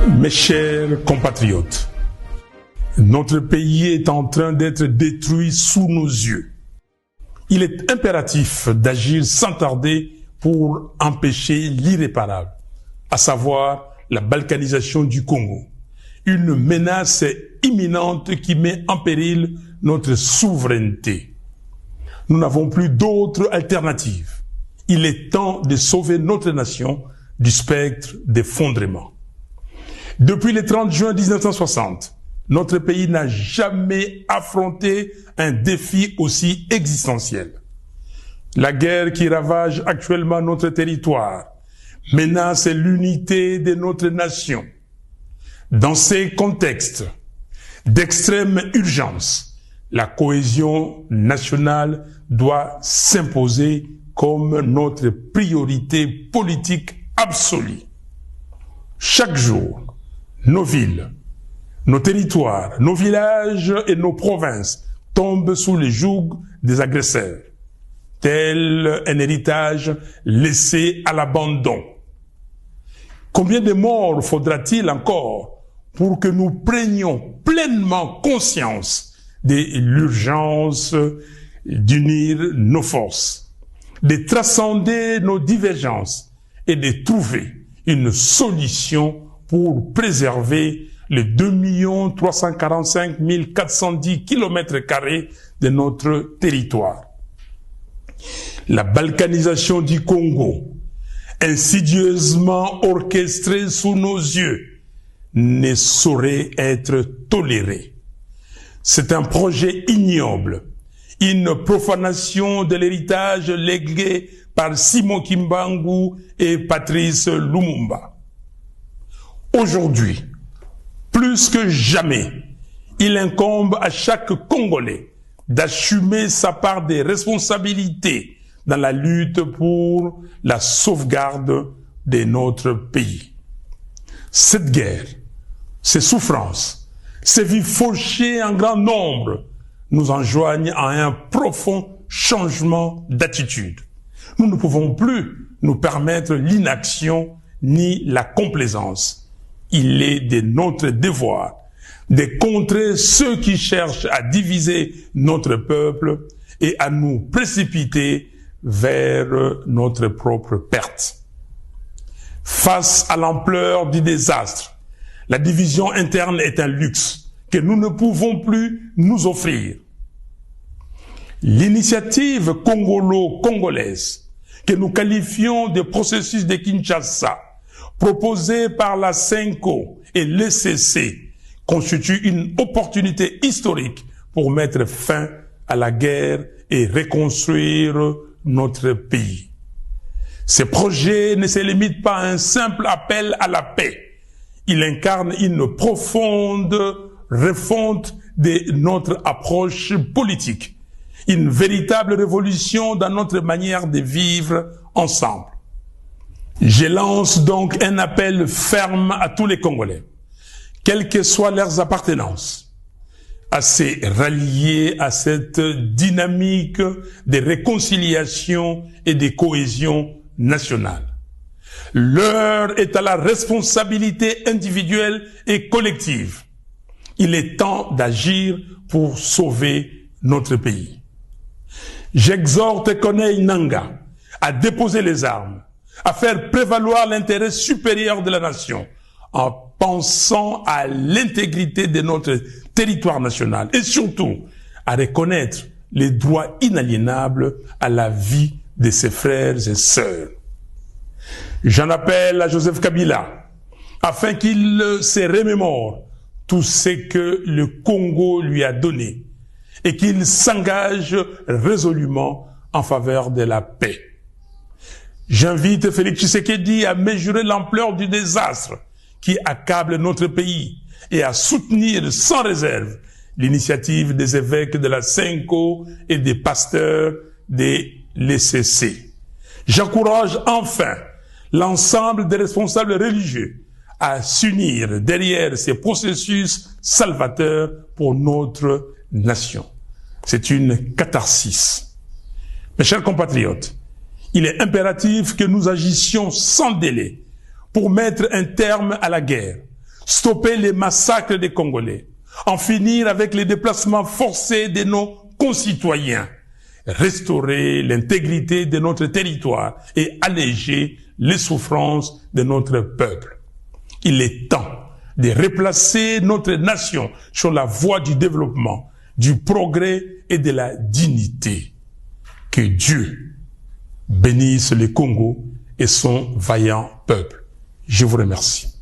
Mes chers compatriotes, notre pays est en train d'être détruit sous nos yeux. Il est impératif d'agir sans tarder pour empêcher l'irréparable, à savoir la balkanisation du Congo. Une menace imminente qui met en péril notre souveraineté. Nous n'avons plus d'autre alternative. Il est temps de sauver notre nation du spectre d'effondrement. Depuis le 30 juin 1960, notre pays n'a jamais affronté un défi aussi existentiel. La guerre qui ravage actuellement notre territoire menace l'unité de notre nation. Dans ces contextes d'extrême urgence, la cohésion nationale doit s'imposer comme notre priorité politique absolue. Chaque jour, nos villes, nos territoires, nos villages et nos provinces tombent sous le joug des agresseurs, tel un héritage laissé à l'abandon. Combien de morts faudra-t-il encore pour que nous prenions pleinement conscience de l'urgence d'unir nos forces, de transcender nos divergences et de trouver une solution pour préserver les 2 345 410 km² de notre territoire. La balkanisation du Congo, insidieusement orchestrée sous nos yeux, ne saurait être tolérée. C'est un projet ignoble, une profanation de l'héritage légué par Simon Kimbangu et Patrice Lumumba. Aujourd'hui, plus que jamais, il incombe à chaque Congolais d'assumer sa part des responsabilités dans la lutte pour la sauvegarde de notre pays. Cette guerre, ces souffrances, ces vies fauchées en grand nombre nous enjoignent à un profond changement d'attitude. Nous ne pouvons plus nous permettre l'inaction ni la complaisance. Il est de notre devoir de contrer ceux qui cherchent à diviser notre peuple et à nous précipiter vers notre propre perte. Face à l'ampleur du désastre, la division interne est un luxe que nous ne pouvons plus nous offrir. L'initiative congolo-congolaise, que nous qualifions de processus de Kinshasa, proposée par la CENCO et l'ECC, constitue une opportunité historique pour mettre fin à la guerre et reconstruire notre pays. Ce projet ne se limite pas à un simple appel à la paix. Il incarne une profonde refonte de notre approche politique, une véritable révolution dans notre manière de vivre ensemble. Je lance donc un appel ferme à tous les Congolais, quelles que soient leurs appartenances, à se rallier à cette dynamique de réconciliation et de cohésion nationale. L'heure est à la responsabilité individuelle et collective. Il est temps d'agir pour sauver notre pays. J'exhorte Corneille Nangaa à déposer les armes, à faire prévaloir l'intérêt supérieur de la nation, en pensant à l'intégrité de notre territoire national et surtout à reconnaître les droits inaliénables à la vie de ses frères et sœurs. J'en appelle à Joseph Kabila afin qu'il se remémore tout ce que le Congo lui a donné et qu'il s'engage résolument en faveur de la paix. J'invite Félix Tshisekedi à mesurer l'ampleur du désastre qui accable notre pays et à soutenir sans réserve l'initiative des évêques de la CENCO et des pasteurs de l'ECC. J'encourage enfin l'ensemble des responsables religieux à s'unir derrière ces processus salvateurs pour notre nation. C'est une catharsis. Mes chers compatriotes, il est impératif que nous agissions sans délai pour mettre un terme à la guerre, stopper les massacres des Congolais, en finir avec les déplacements forcés de nos concitoyens, restaurer l'intégrité de notre territoire et alléger les souffrances de notre peuple. Il est temps de replacer notre nation sur la voie du développement, du progrès et de la dignité. Que Dieu bénisse le Congo et son vaillant peuple. Je vous remercie.